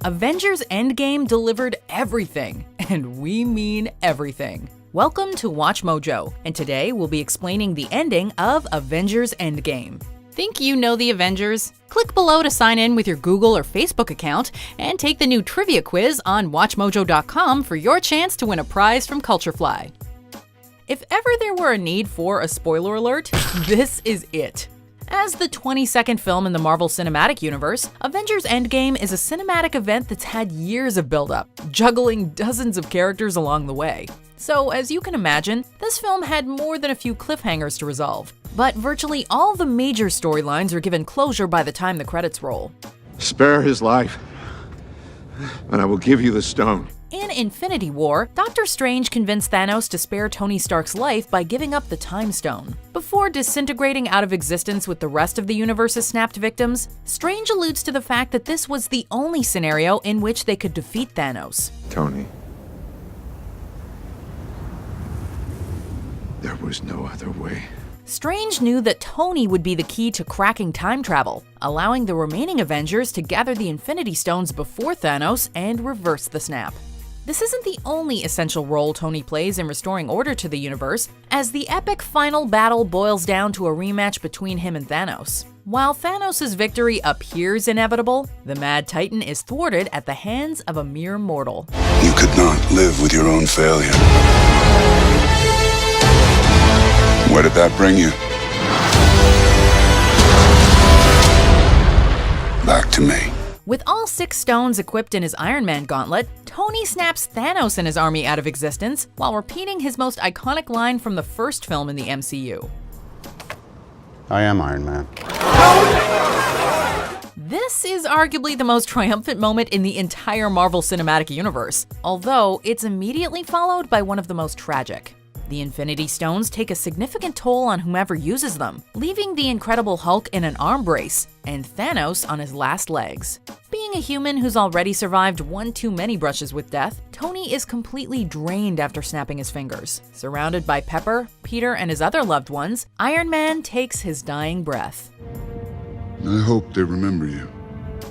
Avengers Endgame delivered everything, and we mean everything. Welcome to WatchMojo, and today we'll be explaining the ending of Avengers Endgame. Think you know the Avengers? Click below to sign in with your Google or Facebook account and take the new trivia quiz on WatchMojo.com for your chance to win a prize from Culturefly. If ever there were a need for a spoiler alert, this is it. As the 22nd film in the Marvel Cinematic Universe, Avengers Endgame is a cinematic event that's had years of build-up, juggling dozens of characters along the way. So, as you can imagine, this film had more than a few cliffhangers to resolve. But virtually all the major storylines are given closure by the time the credits roll. Spare his life, and I will give you the stone. In Infinity War, Doctor Strange convinced Thanos to spare Tony Stark's life by giving up the Time Stone. Before disintegrating out of existence with the rest of the universe's snapped victims, Strange alludes to the fact that this was the only scenario in which they could defeat Thanos. Tony, there was no other way. Strange knew that Tony would be the key to cracking time travel, allowing the remaining Avengers to gather the Infinity Stones before Thanos and reverse the snap. This isn't the only essential role Tony plays in restoring order to the universe, as the epic final battle boils down to a rematch between him and Thanos. While Thanos' victory appears inevitable, the Mad Titan is thwarted at the hands of a mere mortal. You could not live with your own failure. Where did that bring you? Back to me. With all 6 stones equipped in his Iron Man gauntlet, Tony snaps Thanos and his army out of existence while repeating his most iconic line from the first film in the MCU. I am Iron Man. This is arguably the most triumphant moment in the entire Marvel Cinematic Universe, although it's immediately followed by one of the most tragic. The Infinity Stones take a significant toll on whomever uses them, leaving the Incredible Hulk in an arm brace and Thanos on his last legs. Being a human who's already survived one too many brushes with death, Tony is completely drained after snapping his fingers. Surrounded by Pepper, Peter, and his other loved ones, Iron Man takes his dying breath. I hope they remember you.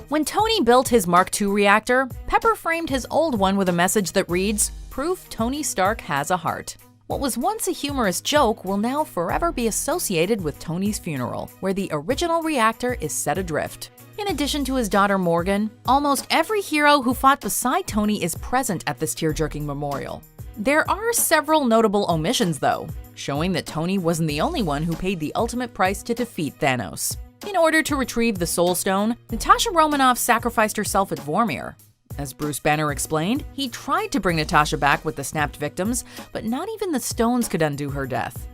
When Tony built his Mark II reactor, Pepper framed his old one with a message that reads, "Proof Tony Stark has a heart." What was once a humorous joke will now forever be associated with Tony's funeral, where the original reactor is set adrift. In addition to his daughter Morgan, almost every hero who fought beside Tony is present at this tear-jerking memorial. There are several notable omissions, though, showing that Tony wasn't the only one who paid the ultimate price to defeat Thanos. In order to retrieve the Soul Stone, Natasha Romanoff sacrificed herself at Vormir. As Bruce Banner explained, he tried to bring Natasha back with the snapped victims, but not even the stones could undo her death.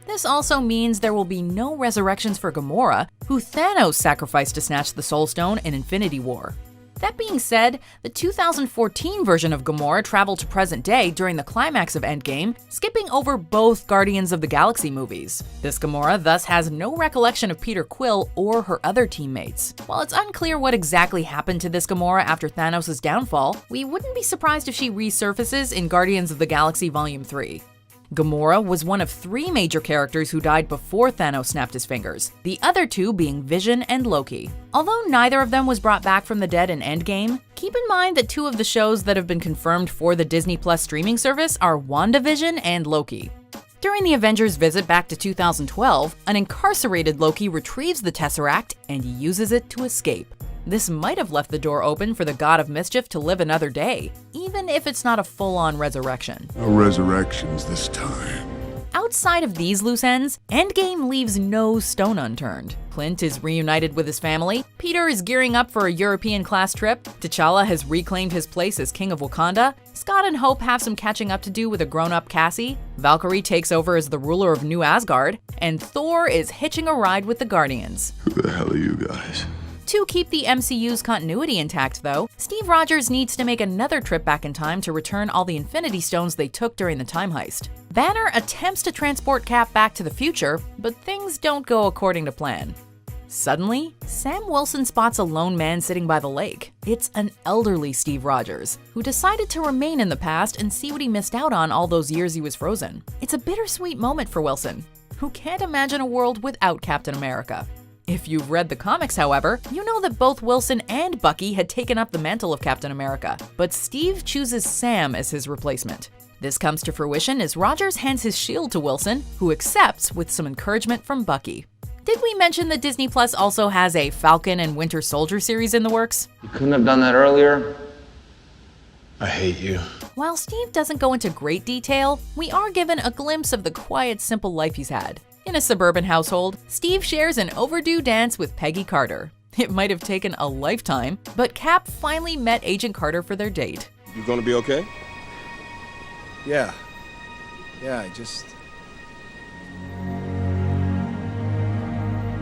This also means there will be no resurrections for Gamora, who Thanos sacrificed to snatch the Soul Stone in Infinity War. That being said, the 2014 version of Gamora traveled to present day during the climax of Endgame, skipping over both Guardians of the Galaxy movies. This Gamora thus has no recollection of Peter Quill or her other teammates. While it's unclear what exactly happened to this Gamora after Thanos' downfall, we wouldn't be surprised if she resurfaces in Guardians of the Galaxy Volume 3. Gamora was one of 3 major characters who died before Thanos snapped his fingers, the other 2 being Vision and Loki. Although neither of them was brought back from the dead in Endgame, keep in mind that 2 of the shows that have been confirmed for the Disney Plus streaming service are WandaVision and Loki. During the Avengers' visit back to 2012, an incarcerated Loki retrieves the Tesseract and uses it to escape. This might have left the door open for the God of Mischief to live another day, even if it's not a full-on resurrection. No resurrections this time. Outside of these loose ends, Endgame leaves no stone unturned. Clint is reunited with his family, Peter is gearing up for a European-class trip, T'Challa has reclaimed his place as King of Wakanda, Scott and Hope have some catching up to do with a grown-up Cassie, Valkyrie takes over as the ruler of New Asgard, and Thor is hitching a ride with the Guardians. Who the hell are you guys? To keep the MCU's continuity intact, though, Steve Rogers needs to make another trip back in time to return all the Infinity Stones they took during the time heist. Banner attempts to transport Cap back to the future, but things don't go according to plan. Suddenly, Sam Wilson spots a lone man sitting by the lake. It's an elderly Steve Rogers, who decided to remain in the past and see what he missed out on all those years he was frozen. It's a bittersweet moment for Wilson, who can't imagine a world without Captain America. If you've read the comics, however, you know that both Wilson and Bucky had taken up the mantle of Captain America, but Steve chooses Sam as his replacement. This comes to fruition as Rogers hands his shield to Wilson, who accepts with some encouragement from Bucky. Did we mention that Disney Plus also has a Falcon and Winter Soldier series in the works? You couldn't have done that earlier. I hate you. While Steve doesn't go into great detail, we are given a glimpse of the quiet, simple life he's had. In a suburban household, Steve shares an overdue dance with Peggy Carter. It might have taken a lifetime, but Cap finally met Agent Carter for their date. You gonna be okay? Yeah, I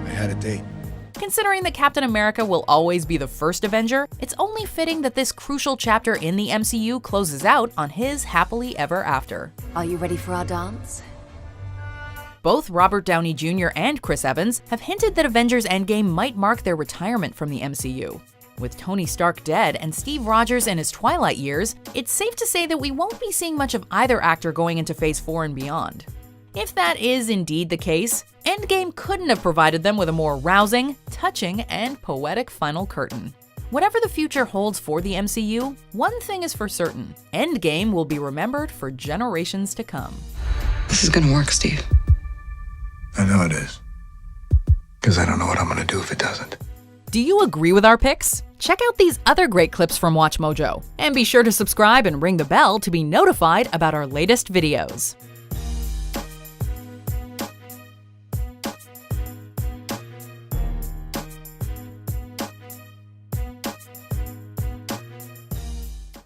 had a date. Considering that Captain America will always be the first Avenger, it's only fitting that this crucial chapter in the MCU closes out on his happily ever after. Are you ready for our dance? Both Robert Downey Jr. and Chris Evans have hinted that Avengers Endgame might mark their retirement from the MCU. With Tony Stark dead and Steve Rogers in his twilight years, it's safe to say that we won't be seeing much of either actor going into Phase 4 and beyond. If that is indeed the case, Endgame couldn't have provided them with a more rousing, touching, and poetic final curtain. Whatever the future holds for the MCU, one thing is for certain: Endgame will be remembered for generations to come. This is gonna work, Steve. I know it is. Because I don't know what I'm gonna do if it doesn't. Do you agree with our picks? Check out these other great clips from WatchMojo, and be sure to subscribe and ring the bell to be notified about our latest videos.